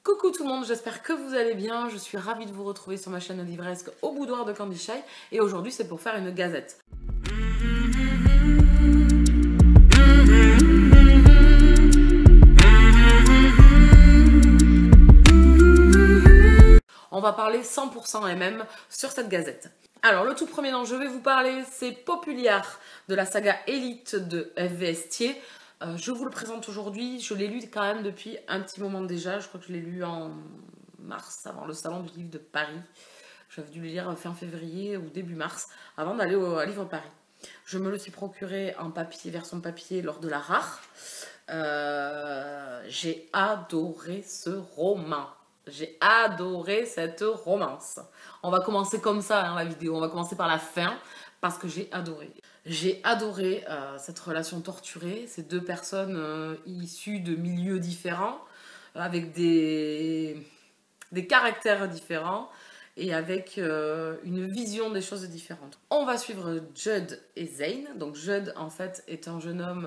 Coucou tout le monde, j'espère que vous allez bien. Je suis ravie de vous retrouver sur ma chaîne livresque au boudoir de Candy Shy. Et aujourd'hui, c'est pour faire une gazette. On va parler 100% MM sur cette gazette. Alors, le tout premier dont je vais vous parler, c'est Populiar de la saga Élite de F.V. Estier. Je vous le présente aujourd'hui. Je l'ai lu quand même depuis un petit moment déjà. Je crois que je l'ai lu en mars, avant le salon du livre de Paris. J'avais dû le lire fin février ou début mars, avant d'aller à Livre Paris. Je me le suis procuré en papier, version papier, lors de la RAR. J'ai adoré ce roman. J'ai adoré cette romance. On va commencer comme ça la vidéo. On va commencer par la fin parce que j'ai adoré. J'ai adoré cette relation torturée. Ces deux personnes issues de milieux différents, avec des caractères différents et avec une vision des choses différentes. On va suivre Judd et Zane. Donc Judd en fait est un jeune homme,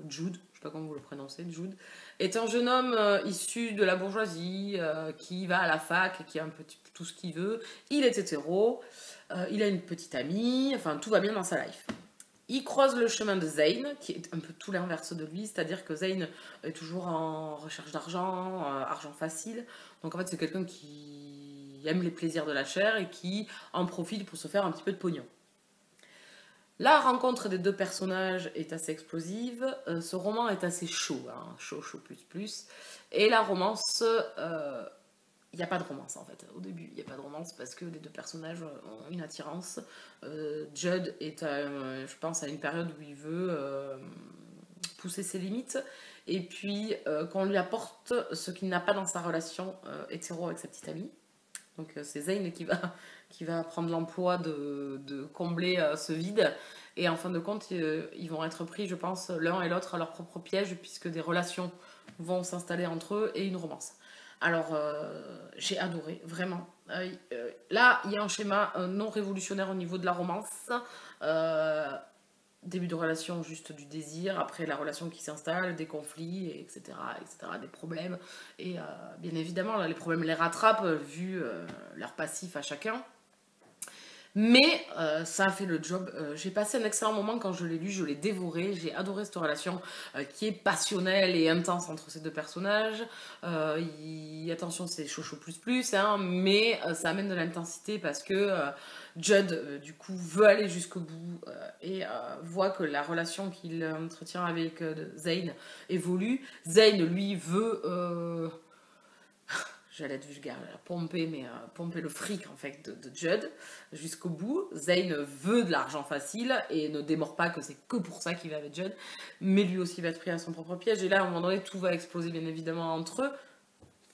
Jude, je sais pas comment vous le prononcez, Jude, est un jeune homme issu de la bourgeoisie, qui va à la fac, qui a un peu tout ce qu'il veut. Il est hétéro, il a une petite amie, enfin tout va bien dans sa life. Il croise le chemin de Zane, qui est un peu tout l'inverse de lui, c'est-à-dire que Zane est toujours en recherche d'argent, argent facile. Donc en fait c'est quelqu'un qui aime les plaisirs de la chair et qui en profite pour se faire un petit peu de pognon. La rencontre des deux personnages est assez explosive, ce roman est assez chaud, hein, chaud plus. Et la romance, il n'y a pas de romance en fait, au début il n'y a pas de romance parce que les deux personnages ont une attirance. Judd est, je pense, à une période où il veut pousser ses limites et puis qu'on lui apporte ce qu'il n'a pas dans sa relation hétéro avec sa petite amie. Donc c'est Zane qui va prendre l'emploi de combler ce vide. Et en fin de compte, ils vont être pris, je pense, l'un et l'autre à leur propre piège, puisque des relations vont s'installer entre eux et une romance. Alors, j'ai adoré, vraiment. Là, il y a un schéma non révolutionnaire au niveau de la romance. Début de relation, juste du désir, après la relation qui s'installe, des conflits, etc., des problèmes. Et bien évidemment, là, les problèmes les rattrapent, vu leur passif à chacun. Mais ça a fait le job. J'ai passé un excellent moment quand je l'ai lu, je l'ai dévoré. J'ai adoré cette relation qui est passionnelle et intense entre ces deux personnages. Attention, c'est chaud plus, hein, mais ça amène de l'intensité parce que Judd, du coup, veut aller jusqu'au bout et voit que la relation qu'il entretient avec Zane évolue. Zane, lui, veut... j'allais être vulgaire, pomper le fric en fait de Judd jusqu'au bout. Zane veut de l'argent facile et ne démord pas que c'est que pour ça qu'il va avec Judd, mais lui aussi va être pris à son propre piège. Et là, à un moment donné, tout va exploser bien évidemment entre eux.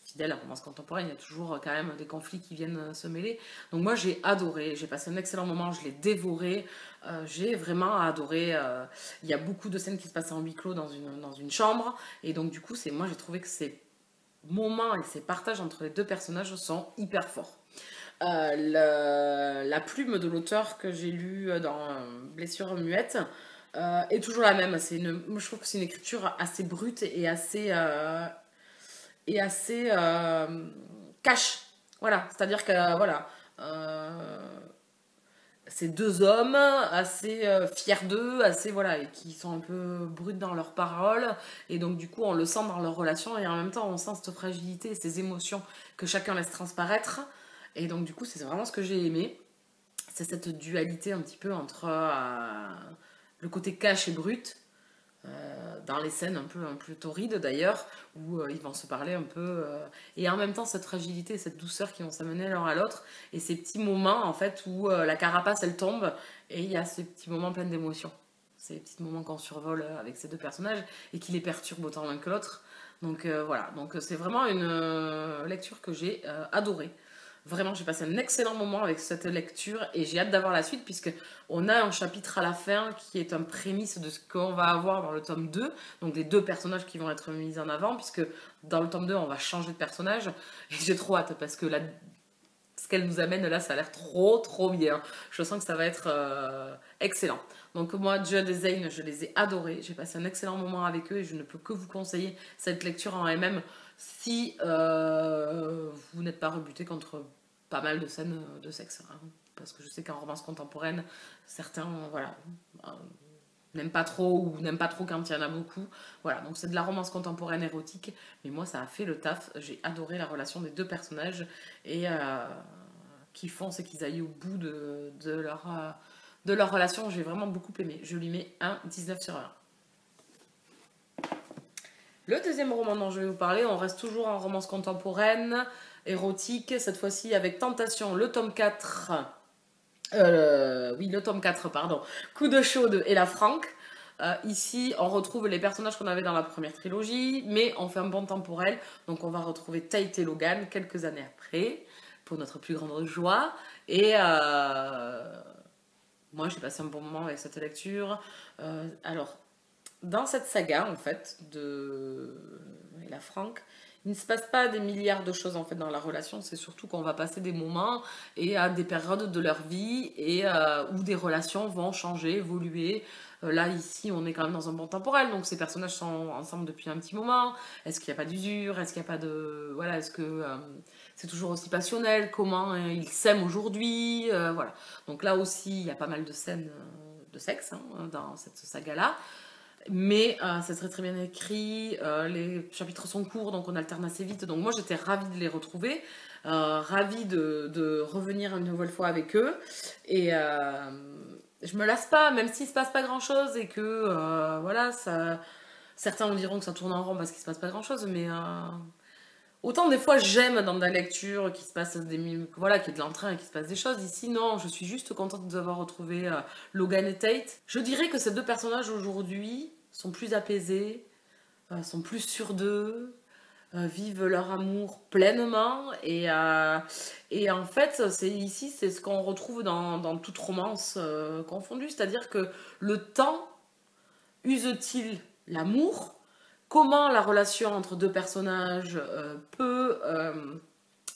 Fidèle à la romance contemporaine, il y a toujours quand même des conflits qui viennent se mêler. Donc moi, j'ai adoré, j'ai passé un excellent moment, je l'ai dévoré, j'ai vraiment adoré. Il y a beaucoup de scènes qui se passent en huis clos dans une chambre, et donc du coup, moi j'ai trouvé que ces moments et ces partages entre les deux personnages sont hyper forts. La plume de l'auteur que j'ai lu dans Blessure muette est toujours la même. Je trouve que c'est une écriture assez brute et assez cash. Voilà, c'est-à-dire que voilà, ces deux hommes assez fiers d'eux, assez voilà, et qui sont un peu bruts dans leurs paroles, et donc du coup on le sent dans leur relation, et en même temps on sent cette fragilité, ces émotions que chacun laisse transparaître, et donc du coup c'est vraiment ce que j'ai aimé, c'est cette dualité un petit peu entre le côté cash et brut, dans les scènes un peu torrides d'ailleurs, où ils vont se parler un peu, et en même temps cette fragilité, cette douceur qui vont s'amener l'un à l'autre, et ces petits moments en fait où la carapace elle tombe, et il y a ces petits moments pleins d'émotions, ces petits moments qu'on survole avec ces deux personnages, et qui les perturbent autant l'un que l'autre. Donc voilà, donc c'est vraiment une lecture que j'ai adorée. Vraiment, j'ai passé un excellent moment avec cette lecture et j'ai hâte d'avoir la suite puisque on a un chapitre à la fin qui est un prémisse de ce qu'on va avoir dans le tome 2. Donc les deux personnages qui vont être mis en avant puisque dans le tome 2, on va changer de personnage. Et j'ai trop hâte parce que ce qu'elle nous amène là, ça a l'air trop bien. Je sens que ça va être excellent. Donc moi, Judd et Zane, je les ai adorés. J'ai passé un excellent moment avec eux et je ne peux que vous conseiller cette lecture en elle-même si vous n'êtes pas rebuté contre pas mal de scènes de sexe. Hein. Parce que je sais qu'en romance contemporaine, certains, voilà, n'aiment pas trop ou n'aiment pas trop quand il y en a beaucoup. Voilà, donc c'est de la romance contemporaine érotique, mais moi ça a fait le taf. J'ai adoré la relation des deux personnages et qui font, c'est qu'ils aillent au bout de leur relation. J'ai vraiment beaucoup aimé. Je lui mets un 19 sur 20. Le deuxième roman dont je vais vous parler, on reste toujours en romance contemporaine, érotique, cette fois-ci avec Tentation, le tome 4. Oui, le tome 4, pardon. Coup de chaude et la Franck. Ici, on retrouve les personnages qu'on avait dans la première trilogie, mais on fait un bond temporel. Donc, on va retrouver Tate et Logan quelques années après, pour notre plus grande joie. Et moi, j'ai passé un bon moment avec cette lecture. Alors, dans cette saga, en fait, de la Franck, il ne se passe pas des milliards de choses en fait dans la relation, c'est surtout qu'on va passer des moments et à des périodes de leur vie et où des relations vont changer, évoluer. Là ici on est quand même dans un bon temporel, donc ces personnages sont ensemble depuis un petit moment. Est-ce qu'il n'y a pas d'usure? Est-ce qu'il n'y a pas de... Voilà, est-ce que c'est toujours aussi passionnel? Comment ils s'aiment aujourd'hui? Voilà. Donc là aussi il y a pas mal de scènes de sexe hein, dans cette saga-là. Mais c'est très très bien écrit, les chapitres sont courts donc on alterne assez vite. Donc moi j'étais ravie de les retrouver, ravie de revenir une nouvelle fois avec eux. Et je me lasse pas, même s'il se passe pas grand chose et que voilà, ça, certains me diront que ça tourne en rond parce qu'il se passe pas grand chose, mais autant des fois j'aime dans la lecture qu'il se passe voilà, qu'il y ait de l'entrain et qu'il se passe des choses. Ici non, je suis juste contente d'avoir retrouvé Logan et Tate. Je dirais que ces deux personnages aujourd'hui sont plus apaisés, sont plus sûrs d'eux, vivent leur amour pleinement et en fait ici c'est ce qu'on retrouve dans toute romance confondue, c'est-à-dire que le temps use-t-il l'amour? Comment la relation entre deux personnages peut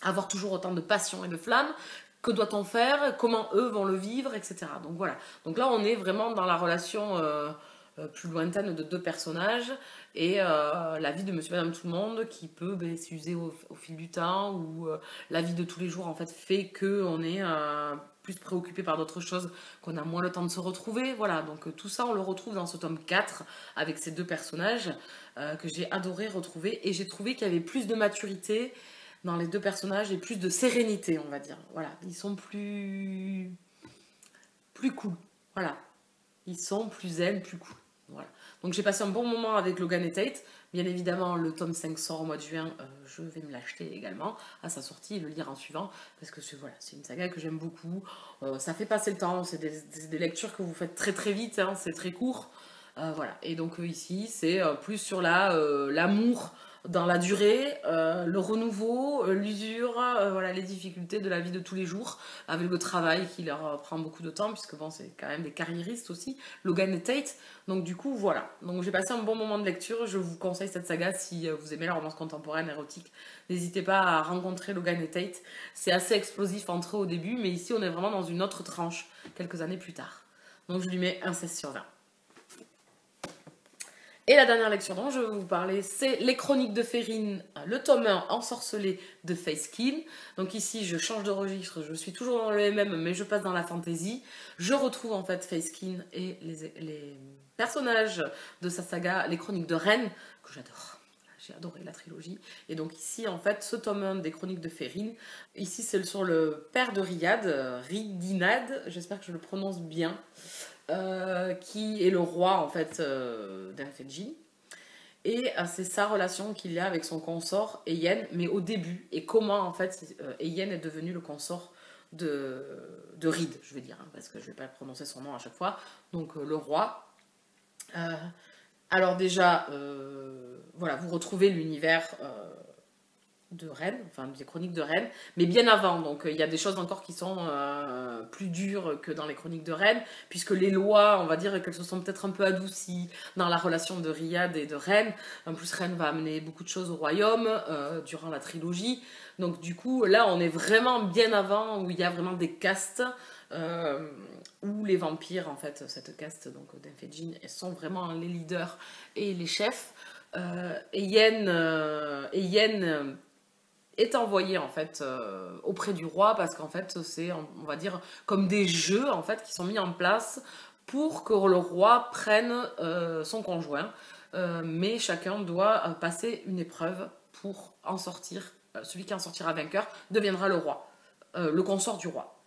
avoir toujours autant de passion et de flamme? Que doit-on faire? Comment eux vont le vivre, etc. Donc voilà. Donc là, on est vraiment dans la relation plus lointaine de deux personnages et la vie de Monsieur, Madame, Tout le Monde qui peut s'user au fil du temps ou la vie de tous les jours en fait fait que on est plus préoccupé par d'autres choses, qu'on a moins le temps de se retrouver. Voilà, donc tout ça on le retrouve dans ce tome 4 avec ces deux personnages que j'ai adoré retrouver et j'ai trouvé qu'il y avait plus de maturité dans les deux personnages et plus de sérénité, on va dire. Voilà, ils sont plus cool. Voilà, ils sont plus zen, plus cool. Voilà. Donc j'ai passé un bon moment avec Logan et Tate. Bien évidemment, le tome 5 sort au mois de juin. Je vais me l'acheter également à sa sortie et le lire en suivant. Parce que voilà, c'est une saga que j'aime beaucoup. Ça fait passer le temps. C'est des lectures que vous faites très très vite. Hein, c'est très court. Voilà. Et donc ici, c'est plus sur l'amour dans la durée, le renouveau, l'usure, voilà, les difficultés de la vie de tous les jours, avec le travail qui leur prend beaucoup de temps, puisque bon, c'est quand même des carriéristes aussi, Logan et Tate. Donc du coup, voilà. Donc j'ai passé un bon moment de lecture, je vous conseille cette saga si vous aimez la romance contemporaine, érotique. N'hésitez pas à rencontrer Logan et Tate. C'est assez explosif entre eux au début, mais ici on est vraiment dans une autre tranche, quelques années plus tard. Donc je lui mets un 16 sur 20. Et la dernière lecture dont je vais vous parler, c'est Les Chroniques de Férine, le tome 1 ensorcelé de Fayskin. Donc ici, je change de registre, je suis toujours dans le MM, mais je passe dans la fantasy. Je retrouve en fait Fayskin et les personnages de sa saga, Les Chroniques de Rennes, que j'adore. J'ai adoré la trilogie. Et donc ici, en fait, ce tome 1 des Chroniques de Férine, ici c'est sur le père de Riyad, Ridinad, j'espère que je le prononce bien. Qui est le roi en fait d'Enfedji et c'est sa relation qu'il a avec son consort Eyen, mais au début et comment en fait Eyen est devenu le consort de Reed, je vais dire hein, parce que je vais pas prononcer son nom à chaque fois, donc le roi. Alors déjà voilà, vous retrouvez l'univers de Rennes, enfin des chroniques de Rennes, mais bien avant, donc il y a des choses encore qui sont plus dures que dans les chroniques de Rennes, puisque les lois, on va dire qu'elles se sont peut-être un peu adoucies dans la relation de Riyad et de Rennes. En plus, Rennes va amener beaucoup de choses au royaume durant la trilogie, donc du coup, là, on est vraiment bien avant, où il y a vraiment des castes, où les vampires, en fait, cette caste donc d'Enfedjin, sont vraiment les leaders et les chefs. Et Yen est envoyé en fait auprès du roi parce qu'en fait c'est, on va dire, comme des jeux en fait qui sont mis en place pour que le roi prenne son conjoint, mais chacun doit passer une épreuve pour en sortir. Celui qui en sortira vainqueur deviendra le roi, le consort du roi.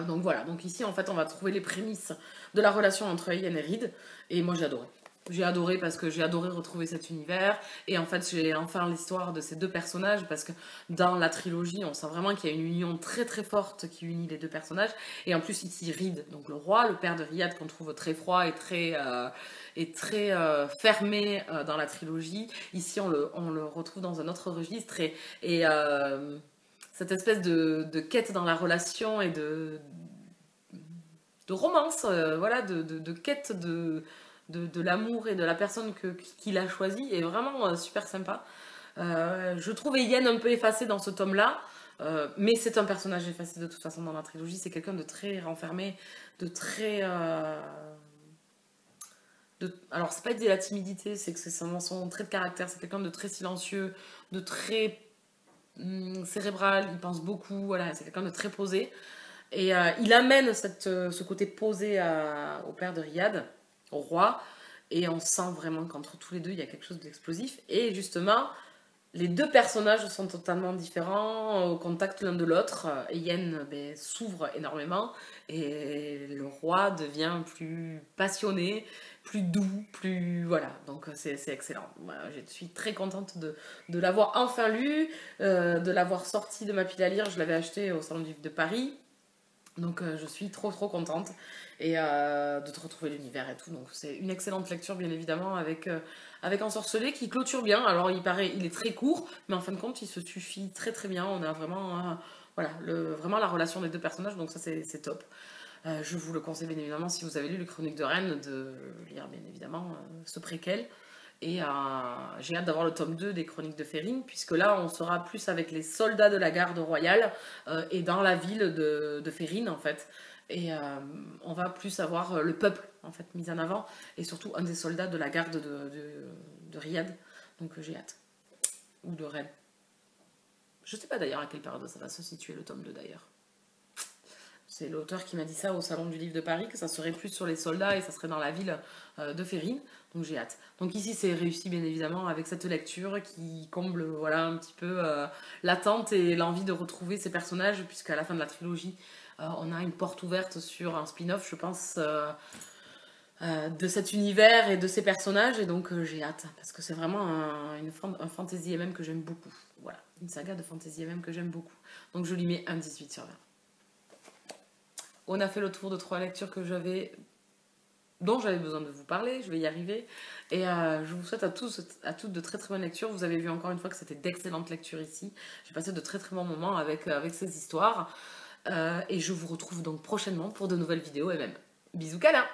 Donc voilà, donc ici en fait on va trouver les prémices de la relation entre Yen et Reed, et moi j'ai adoré. J'ai adoré parce que j'ai adoré retrouver cet univers, et en fait j'ai enfin l'histoire de ces deux personnages, parce que dans la trilogie on sent vraiment qu'il y a une union très très forte qui unit les deux personnages, et en plus ici Reed, donc le roi, le père de Riyad qu'on trouve très froid et très fermé dans la trilogie, ici on le retrouve dans un autre registre, et cette espèce de quête dans la relation et de romance, voilà, de quête de l'amour et de la personne qu'il a choisi est vraiment super sympa. Je trouvais Yen un peu effacé dans ce tome-là, mais c'est un personnage effacé de toute façon dans la trilogie. C'est quelqu'un de très renfermé, de très... alors, c'est pas de la timidité, c'est que c'est son trait de caractère. C'est quelqu'un de très silencieux, de très cérébral, il pense beaucoup, voilà, c'est quelqu'un de très posé. Et il amène ce côté posé au père de Riyad, au roi, et on sent vraiment qu'entre tous les deux, il y a quelque chose d'explosif. Et justement, les deux personnages sont totalement différents au contact l'un de l'autre. Yen s'ouvre énormément et le roi devient plus passionné, plus doux, plus... Voilà, donc c'est excellent. Voilà, je suis très contente de l'avoir enfin lu, de l'avoir sorti de ma pile à lire. Je l'avais acheté au Salon du Livre de Paris. Donc je suis trop contente et de te retrouver l'univers et tout. Donc c'est une excellente lecture bien évidemment avec Ensorcelé qui clôture bien. Alors il est très court, mais en fin de compte il se suffit très bien. On a vraiment voilà, vraiment la relation des deux personnages, donc ça c'est top. Je vous le conseille bien évidemment si vous avez lu les Chroniques de Rennes de lire bien évidemment ce préquel. Et j'ai hâte d'avoir le tome 2 des Chroniques de Férine, puisque là, on sera plus avec les soldats de la garde royale et dans la ville de Férine, en fait. Et on va plus avoir le peuple, en fait, mis en avant, et surtout un des soldats de la garde de Riyad. Donc j'ai hâte. Ou de Rennes. Je sais pas d'ailleurs à quelle période ça va se situer, le tome 2 d'ailleurs. C'est l'auteur qui m'a dit ça au Salon du Livre de Paris, que ça serait plus sur les soldats et ça serait dans la ville de Férine. Donc j'ai hâte. Donc ici c'est réussi bien évidemment avec cette lecture qui comble voilà, un petit peu l'attente et l'envie de retrouver ces personnages, puisqu'à la fin de la trilogie on a une porte ouverte sur un spin-off, je pense, de cet univers et de ces personnages. Et donc j'ai hâte, parce que c'est vraiment un fantasy MM que j'aime beaucoup. Voilà, une saga de fantasy MM que j'aime beaucoup. Donc je lui mets un 18 sur 20. On a fait le tour de 3 lectures dont j'avais besoin de vous parler, je vais y arriver. Et je vous souhaite à toutes de très bonnes lectures. Vous avez vu encore une fois que c'était d'excellentes lectures ici. J'ai passé de très bons moments avec ces histoires. Et je vous retrouve donc prochainement pour de nouvelles vidéos et même bisous câlins.